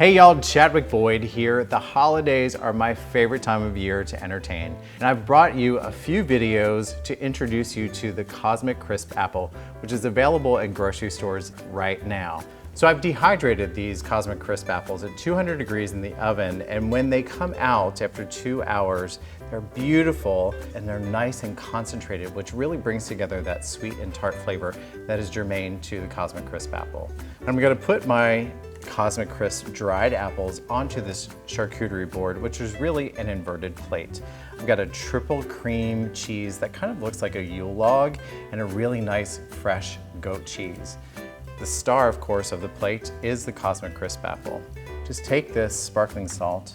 Hey y'all, Chadwick Boyd here. The holidays are my favorite time of year to entertain, and I've brought you a few videos to introduce you to the Cosmic Crisp apple, which is available in grocery stores right now. So I've dehydrated these Cosmic Crisp apples at 200 degrees in the oven, and when they come out after 2 hours, they're beautiful and they're nice and concentrated, which really brings together that sweet and tart flavor that is germane to the Cosmic Crisp apple. I'm gonna put my Cosmic Crisp dried apples onto this charcuterie board, which is really an inverted plate. I've got a triple cream cheese that kind of looks like a Yule log and a really nice fresh goat cheese. The star, of course, of the plate is the Cosmic Crisp apple. Just take this sparkling salt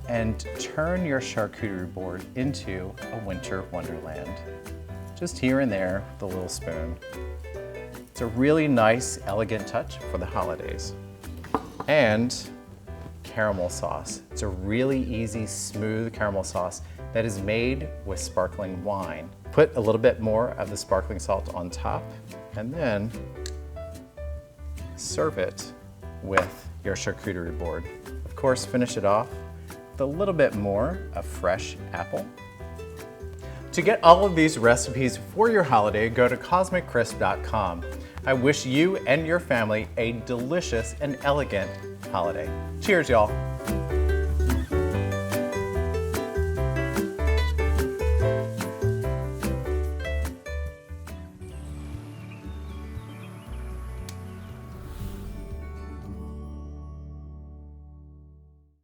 and turn your charcuterie board into a winter wonderland. Just here and there with a little spoon. It's a really nice, elegant touch for the holidays. And caramel sauce. It's a really easy, smooth caramel sauce that is made with sparkling wine. Put a little bit more of the sparkling salt on top, and then serve it with your charcuterie board. Of course, finish it off with a little bit more of fresh apple. To get all of these recipes for your holiday, go to CosmicCrisp.com. I wish you and your family a delicious and elegant holiday. Cheers, y'all.